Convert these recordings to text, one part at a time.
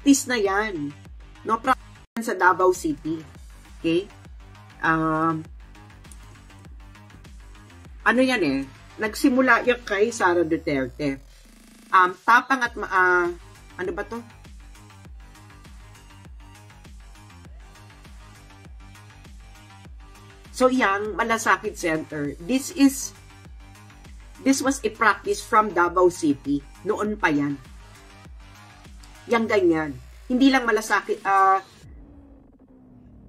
practice na yan. No, practice sa Davao City. Okay? Ano yan eh? Nagsimula yan kay Sara Duterte. Tapang at ano ba to? So, yang Malasakit Center, this was a practice from Davao City. Noon pa yan. Yang ganyan. Hindi lang Malasakit,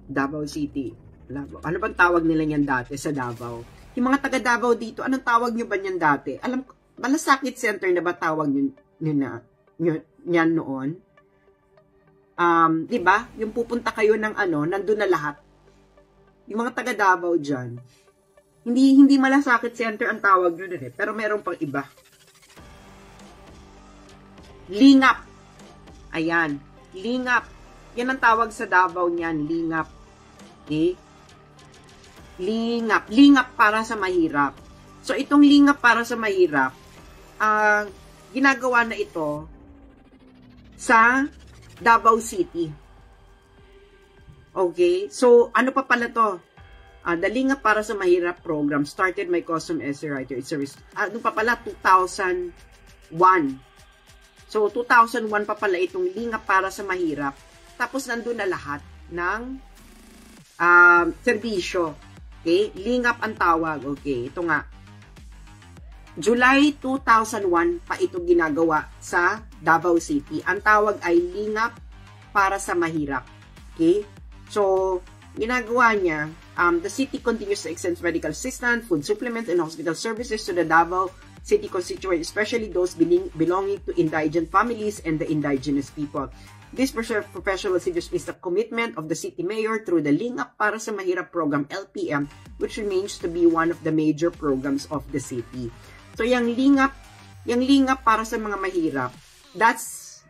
Davao City. Ano bang tawag nila yan dati sa Davao? Yung mga taga Davao dito, anong tawag nyo ba yan dati? Alam ko, Malasakit Center na ba tawag nyo yan noon? Diba? Yung pupunta kayo ng nandun na lahat. Yung mga taga Davao dyan, hindi Malasakit Center ang tawag nyo eh, pero meron pang iba. Lingap. Ayan. Lingap. Yan ang tawag sa Davao niyan. Lingap. Okay? Lingap. Lingap para sa mahirap. So, itong lingap para sa mahirap, ginagawa na ito sa Davao City. Okay? So, ano pa pala to? The Lingap para sa Mahirap program started my custom essay writer. It's a ano pa pala? 2001. So, 2001 pa pala itong Lingap para sa Mahirap. Tapos, nandun na lahat ng serbisyo. Okay? Lingap ang tawag. Okay? Ito nga. July 2001 pa ito ginagawa sa Davao City. Ang tawag ay Lingap para sa Mahirap. Okay? So, ginagawa niya, the city continues to extend medical assistance, food supplements, and hospital services to the Davao City constituent, especially those belonging to indigent families and the indigenous people. This professional service is the commitment of the city mayor through the Lingap para sa Mahirap program, LPM, which remains to be one of the major programs of the city. So, yung Lingap para sa mga mahirap, that's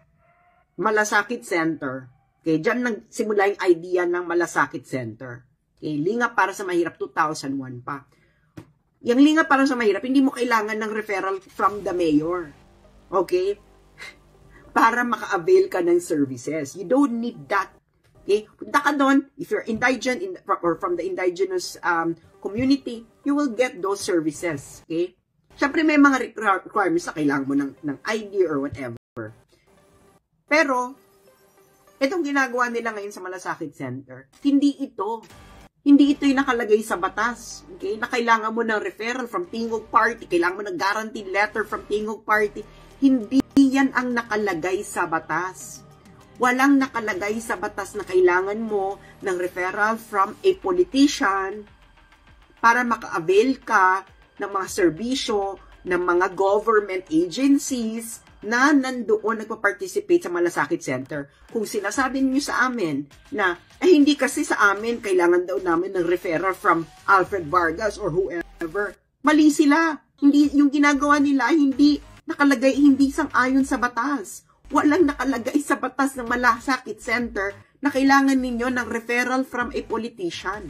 Malasakit Center. Okay, dyan nagsimula yung idea ng Malasakit Center. Okay, Lingap para sa Mahirap, 2001 pa. Yung Lingap para sa Mahirap, hindi mo kailangan ng referral from the mayor. Okay? Para maka-avail ka ng services. You don't need that. Okay? Punta ka doon, if you're indigent or from the indigenous community, you will get those services. Okay? Siyempre, may mga requirements na kailangan mo ng ID or whatever. Pero, itong ginagawa nila ngayon sa Malasakit Center, hindi ito yung nakalagay sa batas. Okay? Na kailangan mo ng referral from Tingog Party, kailangan mo ng guaranteed letter from Tingog Party. Hindi yan ang nakalagay sa batas. Walang nakalagay sa batas na kailangan mo ng referral from a politician para maka-avail ka ng mga serbisyo ng mga government agencies na nandoon nagpa-participate sa Malasakit Center. Kung sinasabi niyo sa amin na, hindi kasi sa amin, kailangan daw namin ng referral from Alfred Vargas or whoever, mali sila. Hindi, yung ginagawa nila, hindi nakalagay, hindi sang-ayon sa batas. Walang nakalagay sa batas ng Malasakit Center na kailangan ninyo ng referral from a politician.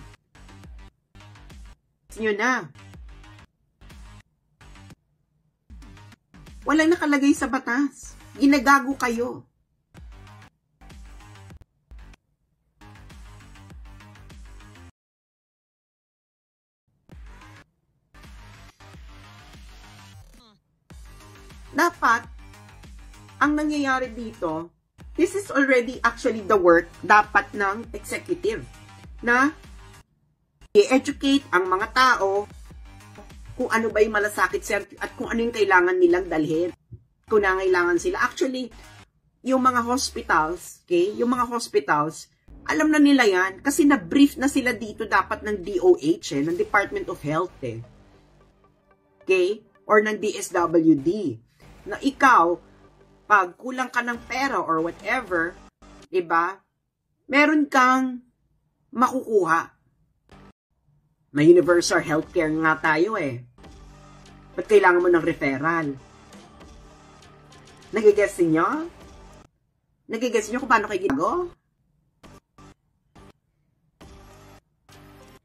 Nyo na. Walang nakalagay sa batas. Ginagago kayo. Dapat, ang nangyayari dito, this is already actually the work dapat ng executive na i-educate ang mga tao kung ano ba yung Malasakit Center at kung ano yung kailangan nilang dalhin. Kung nangailangan sila. Actually, yung mga hospitals, okay? Yung mga hospitals, alam na nila yan kasi na-brief na sila dito dapat ng DOH, ng Department of Health, Okay? Or ng DSWD. Na ikaw, pag kulang ka ng pera or whatever, diba? Meron kang makukuha. May universal healthcare nga tayo Ba't kailangan mo ng referral? Nagigets niyo? Nagigets niyo kung paano kayo ginagawa?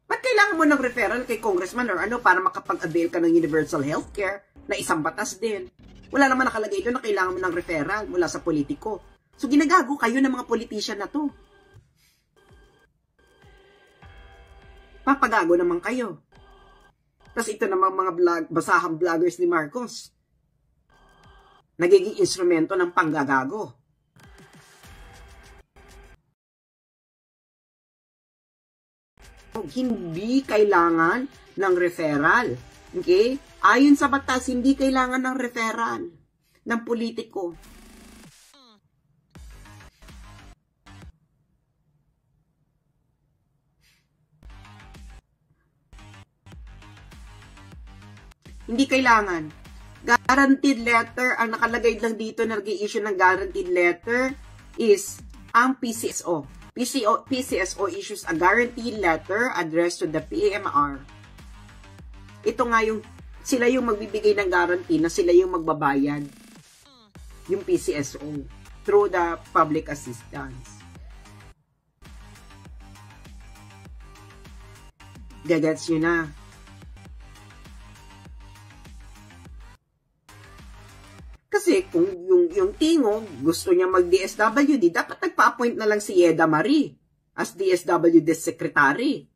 Ba't kailangan mo ng referral kay congressman or ano para makapag-avail ka ng universal healthcare na isang batas din? Wala naman nakalagay ito na kailangan mo ng referral mula sa politiko. So, ginagago kayo ng mga politician na to. Papagago naman kayo. Tapos ito namang mga basahang vloggers ni Marcos. Nagiging instrumento ng panggagago. Hindi kailangan ng referral. Okay? Ayon sa batas, hindi kailangan ng referral ng politiko. Hindi kailangan. Guaranteed letter, ang nakalagay lang dito na nag-i-issue ng guaranteed letter is ang PCSO. PCSO issues a guaranteed letter addressed to the PMR. Ito nga yung, sila yung magbibigay ng guarantee na sila yung magbabayad. Yung PCSO through the public assistance. Gagets nyo na. Kasi kung yung Tingog gusto niya mag-DSWD, dapat nagpa-appoint na lang si Yeda Marie as DSWD Secretary.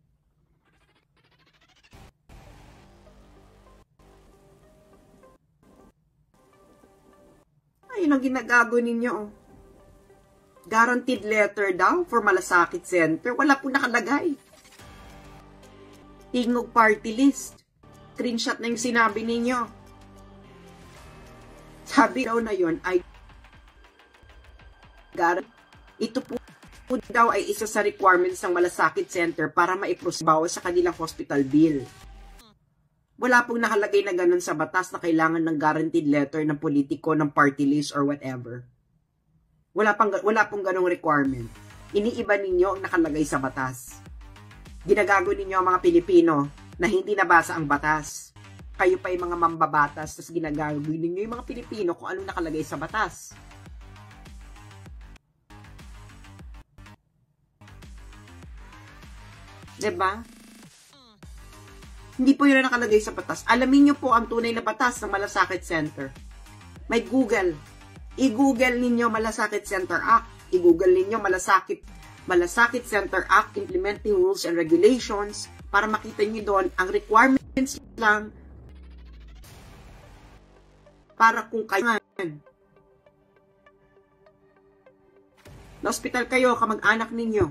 Ayun ang ginagago ninyo. Guaranteed letter daw for Malasakit Center. Wala po nakalagay. Tingog party list. Screenshot na yung sinabi ninyo. Sabi daw na yun ay ito po daw ay isa sa requirements ng Malasakit Center para maiprosebawa sa kanilang hospital bill. Wala pong nakalagay na ganun sa batas na kailangan ng guaranteed letter ng politiko, ng party list or whatever. Wala pong ganung requirement. Iniiba ninyo ang nakalagay sa batas. Ginagago ninyo ang mga Pilipino na hindi nabasa ang batas. Kayo pa yung mga mambabatas, tapos ginagagawin ninyo yung mga Pilipino kung anong nakalagay sa batas. Diba? Hindi po yun nakalagay sa batas. Alamin nyo po ang tunay na batas ng Malasakit Center. May Google. I-Google ninyo Malasakit Center Act. I-Google ninyo Malasakit Center Act Implementing Rules and Regulations para makita nyo doon ang requirements lang para kung kayo na hospital kayo, kamag-anak ninyo,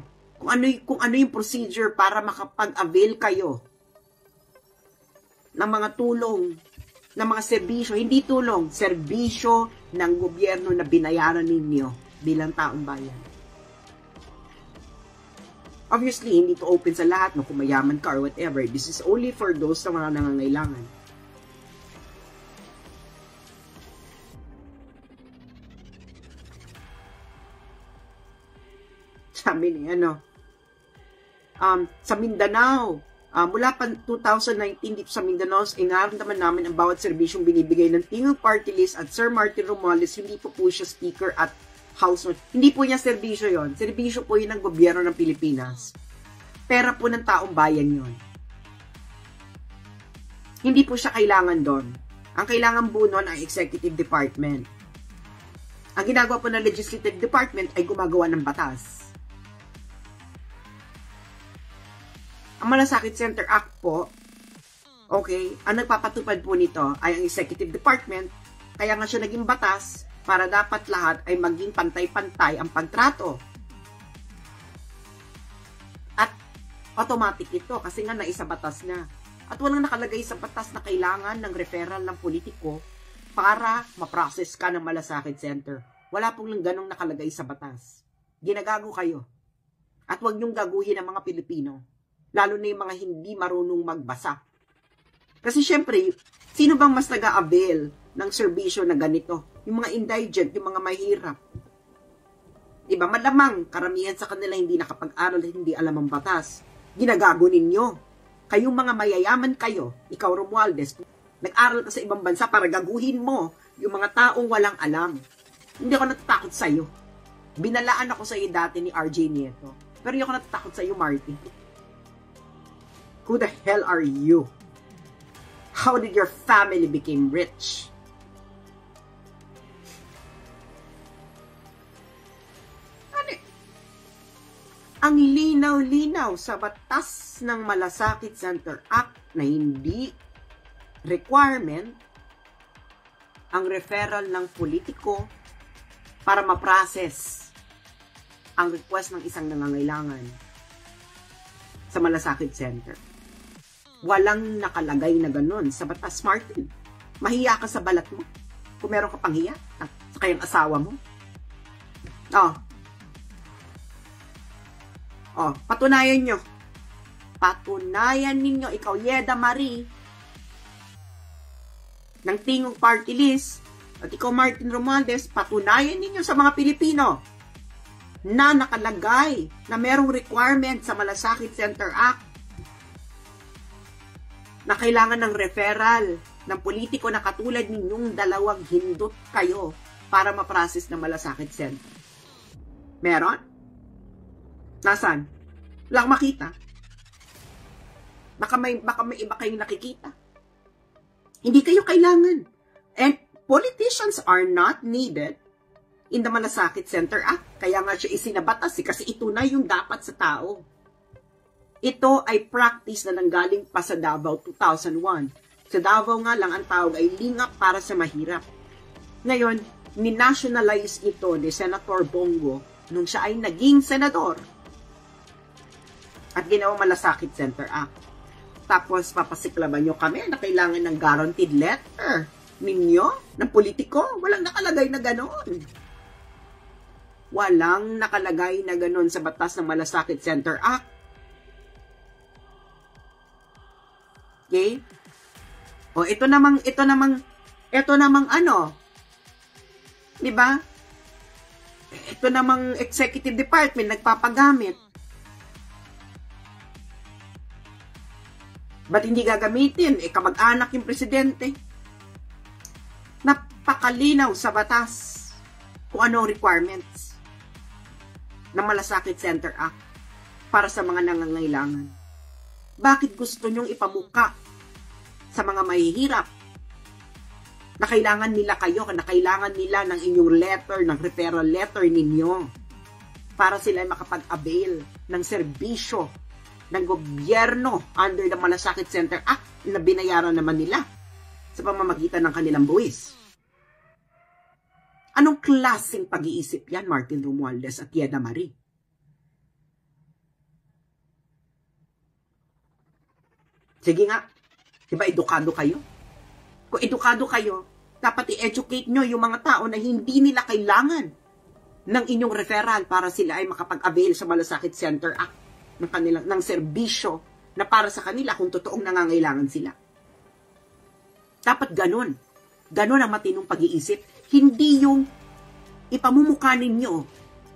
kung ano yung procedure para makapag-avail kayo ng mga tulong, ng mga serbisyo, hindi tulong, serbisyo ng gobyerno na binayaran ninyo bilang taong bayan. Obviously, hindi to open sa lahat, no, kung mayaman ka or whatever. This is only for those na mga nangangailangan. Sabi ni sa Mindanao, mula pa 2019 dito sa Mindanao, inaramdaman namin ang bawat serbisyong binibigay ng Tingog Party List at Sir Martin Romualdez. Hindi po siya speaker at house. Hindi po niya serbisyo yon. Serbisyo po yun ng gobyerno ng Pilipinas. Pera po ng taong bayan yon. Hindi po siya kailangan doon. Ang kailangan po nun ang Executive Department. Ang ginagawa po ng Legislative Department ay gumagawa ng batas. Ang Malasakit Center Act po, okay, ang nagpapatupad po nito ay ang Executive Department, kaya nga siya naging batas para dapat lahat ay maging pantay-pantay ang pagtrato. At automatic ito kasi nga naisa batas na. At walang nakalagay sa batas na kailangan ng referral ng politiko para ma-process ka ng Malasakit Center. Wala pong lang ganong nakalagay sa batas. Ginagago kayo. At huwag niyong gaguhin ang mga Pilipino. Lalo na yung mga hindi marunong magbasa. Kasi syempre, sino bang mas nag-a-avail ng serbisyo na ganito? Yung mga indigent, yung mga mahirap. Diba? Malamang, karamihan sa kanila hindi nakapag-aral at hindi alam ang batas. Ginagago ninyo. Kayong mga mayayaman kayo, ikaw Romualdez, nag-aral ka sa ibang bansa para gaguhin mo yung mga taong walang alam. Hindi ako natatakot sa'yo. Binalaan ako sa'yo dati ni RJ Nieto. Pero hindi ako natatakot sa'yo, Martin. Who the hell are you? How did your family become rich? Ang linaw-linaw sa batas ng Malasakit Center Act na hindi requirement ang referral ng politiko para ma-process ang request ng isang nangangailangan sa Malasakit Center. Walang nakalagay na ganun sa batas, Martin. Mahiya ka sa balat mo. Kung meron ka pang hiya, sa kayang asawa mo. Patunayan nyo. Patunayan ninyo, ikaw, Yeda Marie, ng Tingog Party List, at ikaw, Martin Romualdez, patunayan ninyo sa mga Pilipino na nakalagay na merong requirement sa Malasakit Center Act na kailangan ng referral ng politiko na katulad ninyong dalawang hindot kayo para ma-process ng Malasakit Center. Meron? Nasaan? Walang makita. Baka may iba kayong nakikita. Hindi kayo kailangan. And politicians are not needed in the Malasakit Center Act. Kaya nga siya isinabatas kasi ito na yung dapat sa tao. Ito ay practice na nanggaling pa sa Davao 2001. Sa Davao nga lang ang tawag ay lingap para sa mahirap. Ngayon, ninationalize ito ni Senator Bongo nung siya ay naging senador at ginawang Malasakit Center Act. Tapos papasiklaban nyo kami na kailangan ng guaranteed letter ninyo ng politiko. Walang nakalagay na ganon. Walang nakalagay na ganon sa batas ng Malasakit Center Act. Okay? O ito namang ano? 'Di ba? Ito namang executive department nagpapagamit. Ba't hindi gagamitin? Kamag-anak yung presidente. Napakalinaw sa batas kung ano ang requirements ng Malasakit Center Act para sa mga nangangailangan. Bakit gusto nyong ipamuka sa mga mahihirap na kailangan nila kayo, na kailangan nila ng inyong letter, ng referral letter ninyo para sila makapag-avail ng serbisyo ng gobyerno under the Malasakit Center Act na binayaran naman nila sa pamamagitan ng kanilang buwis. Anong klaseng pag-iisip yan, Martin Romualdez at Yeda Marie? Sige nga, diba edukado kayo? Kung edukado kayo, dapat i-educate nyo yung mga tao na hindi nila kailangan ng inyong referral para sila ay makapag-avail sa Malasakit Center Act ng serbisyo na para sa kanila kung totoong nangangailangan sila. Dapat ganun. Ganun ang matinong pag-iisip. Hindi yung ipamumukha ninyo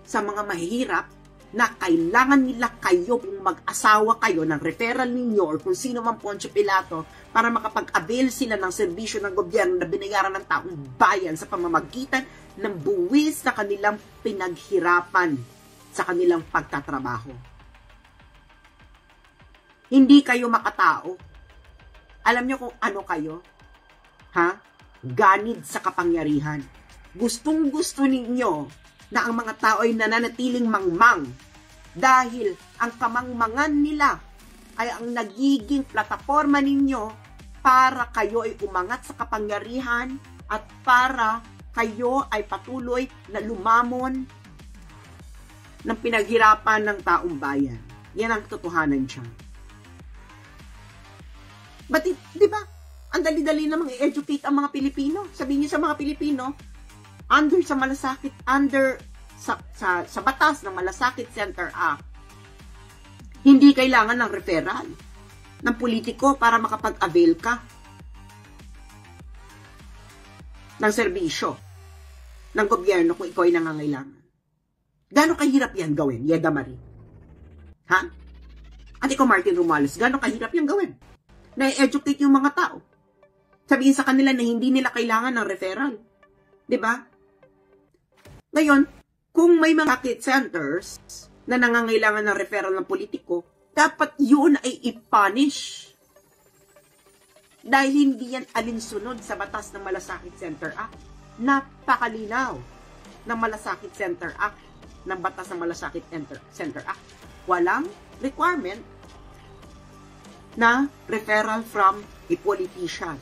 sa mga mahihirap na kailangan nila kayo kung mag-asawa kayo ng referral ninyo or kung sino man Poncio Pilato para makapag-avail sila ng serbisyo ng gobyerno na binayaran ng taong bayan sa pamamagitan ng buwis na kanilang pinaghirapan sa kanilang pagtatrabaho. Hindi kayo makatao. Alam nyo kung ano kayo? Ganid sa kapangyarihan. Gustong-gusto ninyo na ang mga tao ay nananatiling mangmang dahil ang kamangmangan nila ay ang nagiging plataforma ninyo para kayo ay umangat sa kapangyarihan at para kayo ay patuloy na lumamon ng pinaghirapan ng taong bayan. Yan ang katotohanan siya. But, di ba, ang dali-dali namang i-educate ang mga Pilipino. Sabihin niyo sa mga Pilipino, sa batas ng Malasakit Center Act, hindi kailangan ng referral ng politiko para makapag-avail ka ng serbisyo ng gobyerno kung ikaw ay nangangailangan. Gano'ng kahirap yan gawin, Yeda Marie? At ikaw, Martin Romualdez, gano'ng kahirap yan gawin? Na-educate yung mga tao. Sabihin sa kanila na hindi nila kailangan ng referral. Diba? Ngayon, kung may mga sakit centers na nangangailangan ng referral ng politiko, dapat yun ay i-punish. Dahil hindi yan alinsunod sa batas ng Malasakit Center Act. Napakalinaw ng Malasakit Center Act, ng batas ng Malasakit Center Act. Walang requirement na referral from a politician.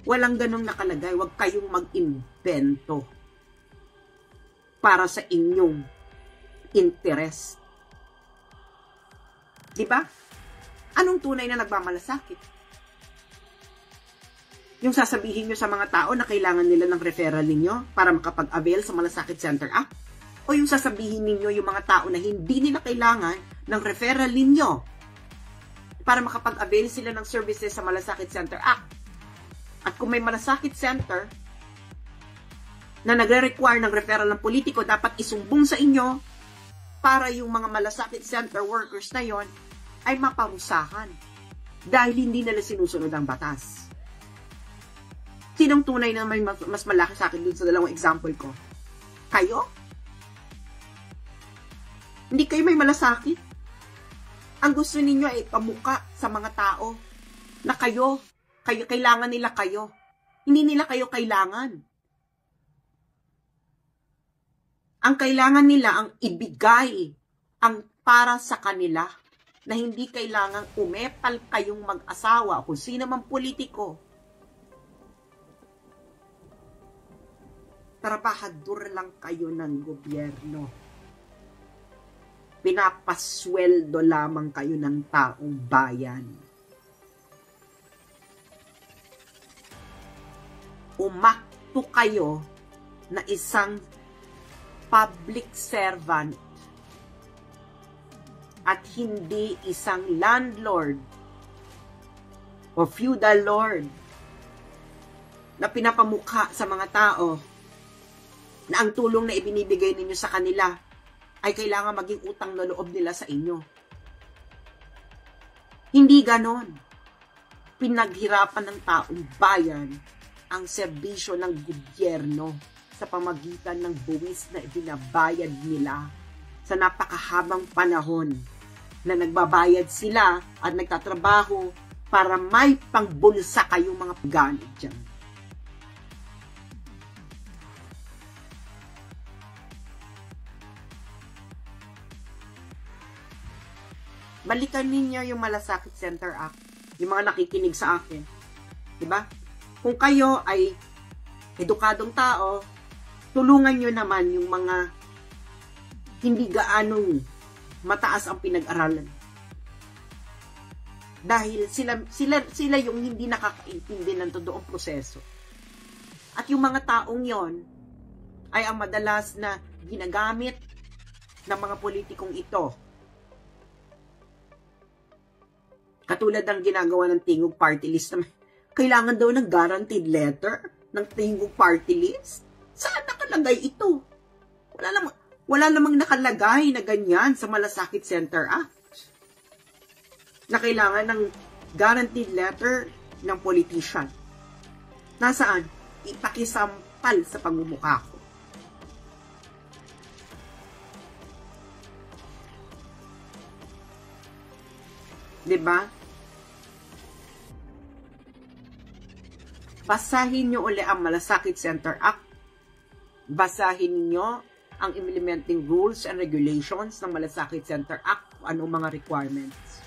Walang ganong nakalagay. Huwag kayong mag-invento para sa inyong interest. Diba? Anong tunay na nagmamalasakit? Yung sasabihin nyo sa mga tao na kailangan nila ng referral ninyo para makapag-avail sa Malasakit Center Act? O yung sasabihin ninyo yung mga tao na hindi nila kailangan ng referral ninyo para makapag-avail sila ng services sa Malasakit Center Act? At kung may Malasakit Center na nagre-require ng referral ng politiko, dapat isumbong sa inyo para yung mga Malasakit Center workers na yon ay maparusahan dahil hindi nila sinusunod ang batas. Sinong tunay na may mas malaki sa akin dun sa dalawang example ko? Kayo? Hindi kayo may malasakit. Ang gusto ninyo ay pamuka sa mga tao na kayo kailangan nila kayo. Hindi nila kayo kailangan. Ang kailangan nila ang ibigay ang para sa kanila na hindi kailangang umepal kayong mag-asawa o kung sino man politiko. Trabahador lang kayo ng gobyerno. Pinapasweldo lamang kayo ng taong bayan. Umakto kayo na isang public servant at hindi isang landlord o feudal lord na pinapamukha sa mga tao na ang tulong na ibinibigay ninyo sa kanila ay kailangan maging utang na loob nila sa inyo. Hindi ganon. Pinaghirapan ng taong bayan ang serbisyo ng gobyerno sa pamagitan ng buwis na ibinabayad nila sa napakahabang panahon na nagbabayad sila at nagtatrabaho para may pangbulsa kayong mga pagganit dyan. Balikan ninyo yung Malasakit Center Act, yung mga nakikinig sa akin. Diba? Kung kayo ay edukadong tao, tulungan nyo naman yung mga hindi gaanong mataas ang pinag-aralan. Dahil sila yung hindi nakakaintindi ng totoong proseso. At yung mga taong yon ay ang madalas na ginagamit ng mga politikong ito. Katulad ng ginagawa ng Tingog Party List na kailangan daw ng guaranteed letter ng Tingog Party List. Saan nakalagay ito? Wala namang nakalagay na ganyan sa Malasakit Center Act. Na kailangan ng guaranteed letter ng politician. Nasaan? Ipakisampal sa pagmumukha ko. Diba? Basahin nyo uli ang Malasakit Center Act. Basahin niyo ang implementing rules and regulations ng Malasakit Center Act, anong mga requirements.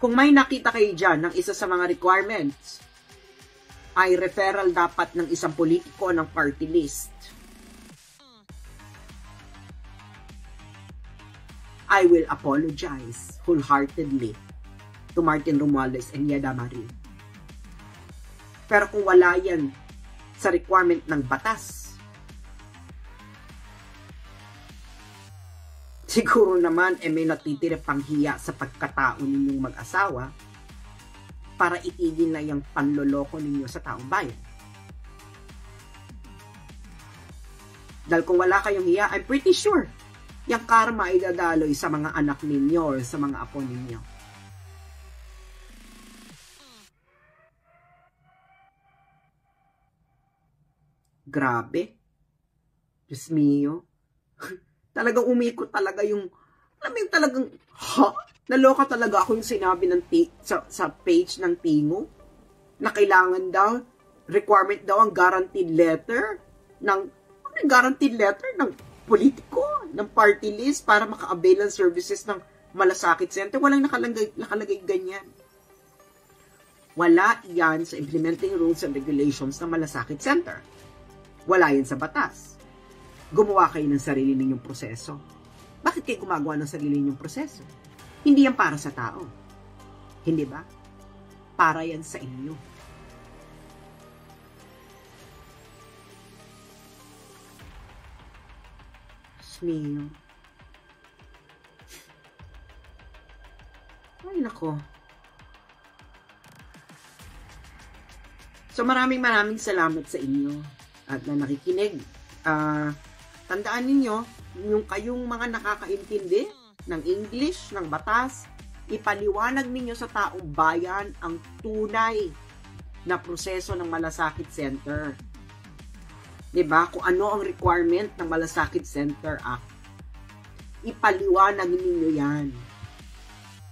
Kung may nakita kayo dyan ng isa sa mga requirements, ay referral dapat ng isang politiko ng party list. I will apologize wholeheartedly to Martin Romualdez and Yeda Marie. Pero kung wala yan sa requirement ng batas, siguro naman may natitira pang hiya sa pagkatao ninyong mag-asawa para itigil na yung panloloko ninyo sa taong bayan. Dahil kung wala kayong hiya, I'm pretty sure yung karma ay dadaloy sa mga anak ninyo or sa mga apo ninyo. Grabe. Diyos mio. Talagang umikot talaga yung, alam mo yung talagang, naloka talaga ako yung sinabi ng sa page ng Tingo na kailangan daw, requirement daw ang guaranteed letter ng politiko. ng party list para maka-avail ng services ng Malasakit Center. Walang nakalagay ganyan. Wala yan sa implementing rules and regulations ng Malasakit Center. Wala yan sa batas. Gumawa kayo ng sarili ninyong proseso. Bakit kayo gumagawa ng sarili ninyong proseso? Hindi yan para sa tao. Hindi ba? Para yan sa inyo. Mio. Ay, nako. So, maraming salamat sa inyo at na nakikinig. Tandaan ninyo, yung kayong mga nakakaintindi ng English, ng batas, ipaliwanag ninyo sa taong bayan ang tunay na proseso ng Malasakit Center. Diba? Kung ano ang requirement ng Malasakit Center Act. Ipaliwanag ninyo yan.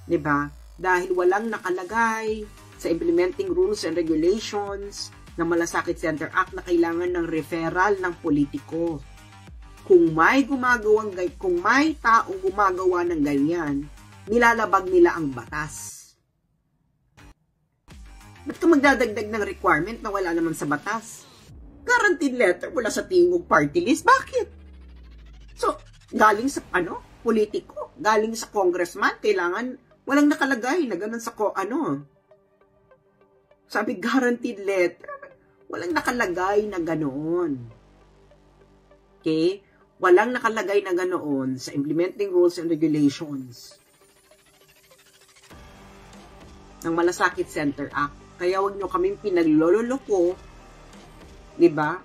Diba? Dahil walang nakalagay sa implementing rules and regulations ng Malasakit Center Act na kailangan ng referral ng politiko. Kung may taong gumagawa ng ganyan, nilalabag nila ang batas. Ba't ka magdadagdag ng requirement na wala naman sa batas? Guaranteed letter mula sa tingog party list. Bakit? So, galing sa politiko, galing sa congressman, kailangan walang nakalagay na ganun sa Sabi, guaranteed letter. Walang nakalagay na ganoon. Okay? Walang nakalagay na ganoon sa implementing rules and regulations ng Malasakit Center Act. Kaya wag nyo kaming pinaglololoko. Diba?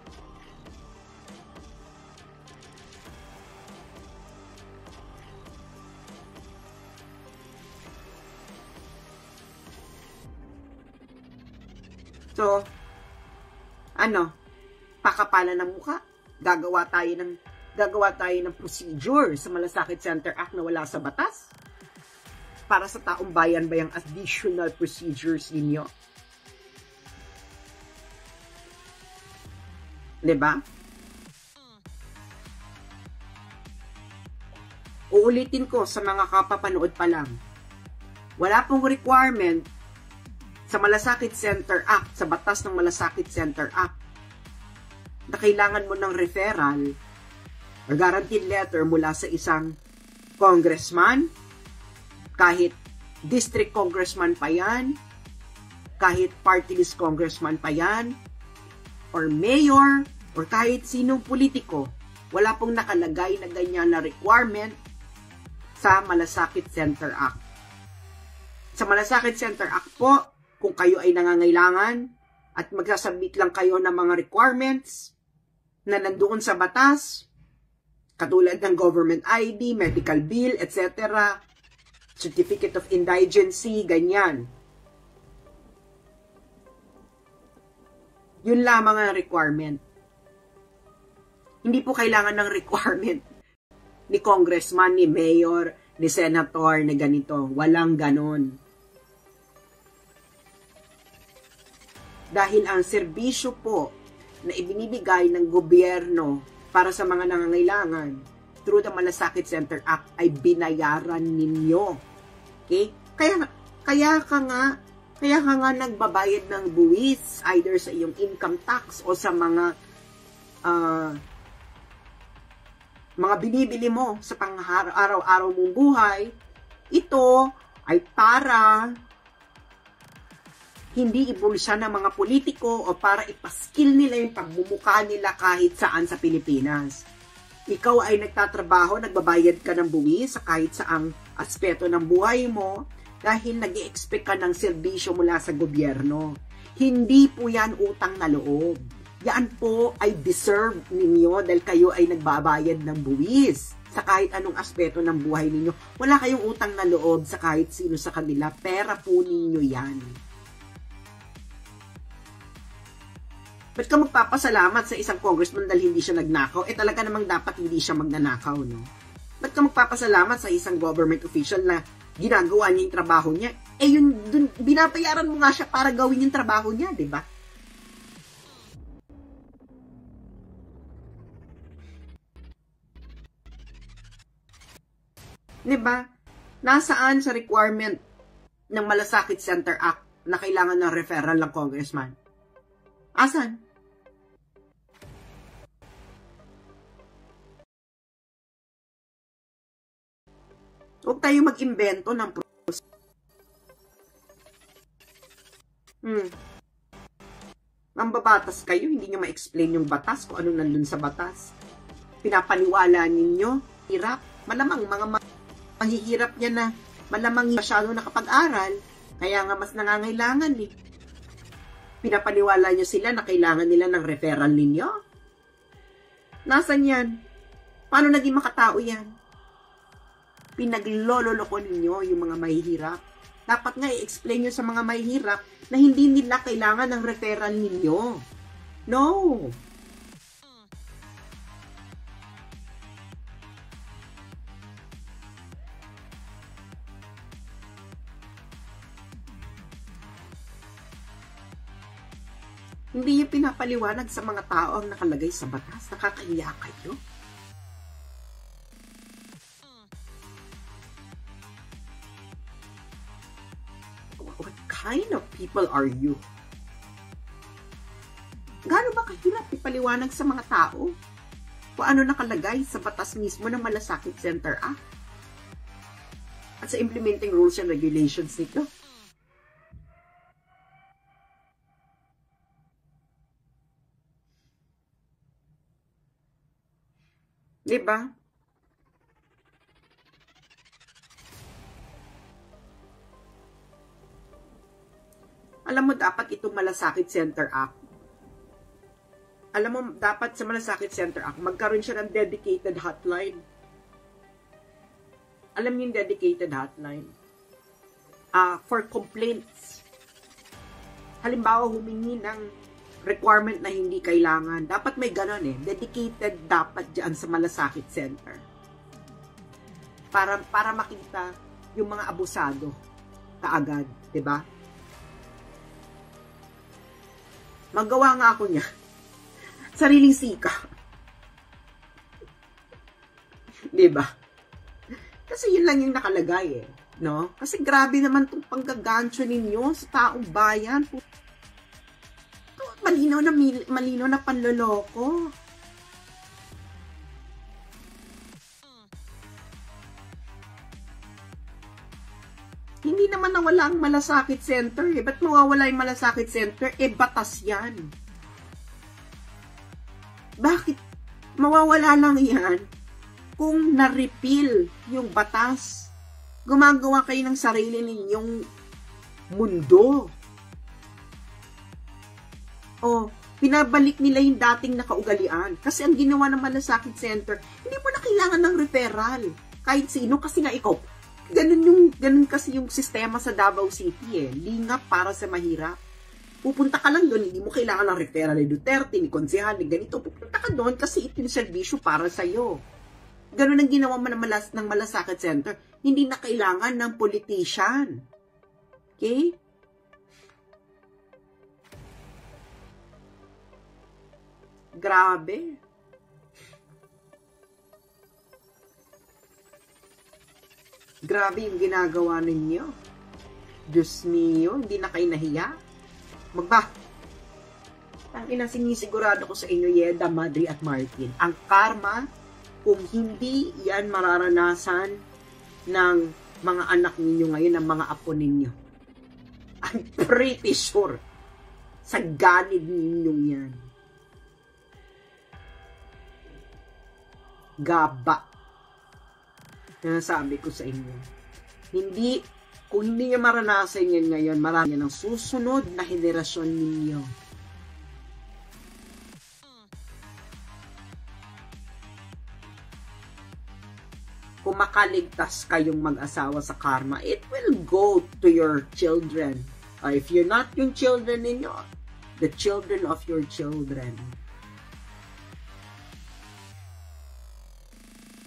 So, pakapalan ng mukha. Gagawa tayo ng procedure sa Malasakit Center Act na wala sa batas. Para sa taong bayan ba yung additional procedures ninyo? Diba? Uulitin ko sa mga kapapanood pa lang. Wala pong requirement sa Malasakit Center Act, sa batas ng Malasakit Center Act, na kailangan mo ng referral or guaranteed letter mula sa isang congressman, kahit district congressman pa yan, kahit party list congressman pa yan, or mayor, or kahit sinong politiko. Wala pong nakalagay na ganyan na requirement sa Malasakit Center Act. Sa Malasakit Center Act po, kung kayo ay nangangailangan at magsasubmit lang kayo ng mga requirements na nandoon sa batas, katulad ng government ID, medical bill, etc., certificate of indigency, ganyan. Yun lamang ang requirement. Hindi po kailangan ng requirement ni congressman, ni mayor, ni senator, na ganito. Walang ganon. Dahil ang serbisyo po na ibinibigay ng gobyerno para sa mga nangangailangan through the Malasakit Center Act ay binayaran ninyo. Okay? Kaya ka nga nagbabayad ng buwis either sa iyong income tax o sa mga binibili mo sa pang-araw-araw mong buhay. Ito ay para hindi ibulsa ng mga politiko o para ipaskil nila yung pagmumukha nila kahit saan sa Pilipinas. Ikaw ay nagtatrabaho, nagbabayad ka ng buwis sa kahit saang aspeto ng buhay mo dahil nag-i-expect ka ng serbisyo mula sa gobyerno. Hindi po yan utang na loob. Yan po ay deserve ninyo dahil kayo ay nagbabayad ng buwis sa kahit anong aspeto ng buhay ninyo. Wala kayong utang na loob sa kahit sino sa kanila. Pera po ninyo yan. Ba't ka magpapasalamat sa isang congressman dahil hindi siya nagnakaw? Talaga namang dapat hindi siya magnanakaw, no? Ba't ka magpapasalamat sa isang government official na ginagawa niya yung trabaho niya? Binabayaran mo nga siya para gawin yung trabaho niya, di ba? Diba? Nasaan sa requirement ng Malasakit Center Act na kailangan ng referral ng congressman? Asan? Huwag tayo mag-imbento ng Mambabatas kayo, hindi nyo ma-explain yung batas, kung ano nandun sa batas. Pinapaniwala ninyo, hirap. Malamang mga mahihirap yan na malamang masyado nakapag-aral, kaya nga mas nangangailangan eh. Pinapaniwala nyo sila na kailangan nila ng referral ninyo? Nasaan yan? Paano naging makatao yan? Pinaglololoko ninyo yung mga mahihirap. Dapat nga i-explain nyo sa mga mahihirap na hindi nila kailangan ng referral ninyo. No! Hindi yung pinapaliwanag sa mga tao ang nakalagay sa batas. Nakakahiya kayo. What kind of people are you? Gaano ba kahirap ipaliwanag sa mga tao kung ano nakalagay sa batas mismo ng Malasakit Center Act at sa implementing rules and regulations nito? Diba? Alam mo, dapat itong Malasakit Center Act, dapat sa Malasakit Center Act, magkaroon siya ng dedicated hotline. Alam niyo yung dedicated hotline? For complaints. Halimbawa, humingi ng requirement na hindi kailangan. Dapat may ganon eh. Dedicated dapat dyan sa Malasakit Center. Para makita yung mga abusado kaagad. Diba? Magawa nga ako niya. Sariling sika. Diba? Kasi yun lang yung nakalagay eh. No? Kasi grabe naman itong panggagancho ninyo sa taong bayan. Malinaw na panloloko. Hindi naman nawala ang Malasakit Center eh. Ba't mawawala yung Malasakit Center? Eh, batas yan. Bakit mawawala lang yan kung na-repeal yung batas? Gumagawa kayo ng sarili ninyong mundo. O, pinabalik nila yung dating nakaugalian. Kasi ang ginawa ng Malasakit Center, hindi mo na kailangan ng referral. Kahit sino, kasi nga ikaw, ganun kasi yung sistema sa Davao City eh. Lingap para sa mahirap. Pupunta ka lang doon, hindi mo kailangan ng referral ni Duterte, ni Konsehal, ni ganito. Pupunta ka doon kasi ito yung serbisyo para sa'yo. Ganun ang ginawa mo ng Malasakit Center. Hindi na kailangan ng politician. Okay? Grabe. Grabe yung ginagawa ninyo. Diyos mio, hindi na kayo nahiya. Ang sinisigurado ko sa inyo, Yeda, Madri at Martin, ang karma, kung hindi yan mararanasan ng mga anak ninyo ngayon, ng mga apo ninyo, I'm pretty sure sa ganid ninyong yan. Gaba. Sabi ko sa inyo. Kung hindi nyo maranasan yan ngayon, marami ng susunod na henerasyon ninyo. Kung makaligtas kayong mag-asawa sa karma, it will go to your children. If you're not yung children ninyo, the children of your children.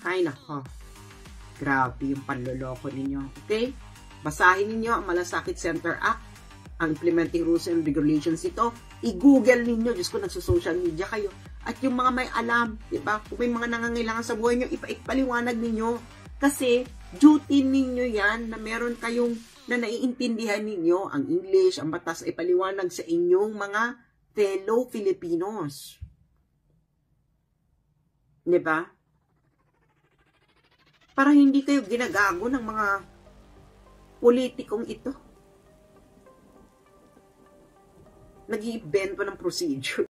Ay nako. Grabe yung panloloko ninyo. Okay? Basahin ninyo ang Malasakit Center Act, ang implementing rules and regulations ito. I-google ninyo. Diyos ko, nagsusocial media kayo. At yung mga may alam, diba? Kung may mga nangangailangan sa buhay nyo, ipaliwanag ninyo. Kasi, duty ninyo yan na meron kayong na naiintindihan ninyo ang English, ang batas ay paliwanag sa inyong mga fellow Filipinos. Diba? Para hindi kayo ginagago ng mga politikong ito. Nag-iimbento ng procedure.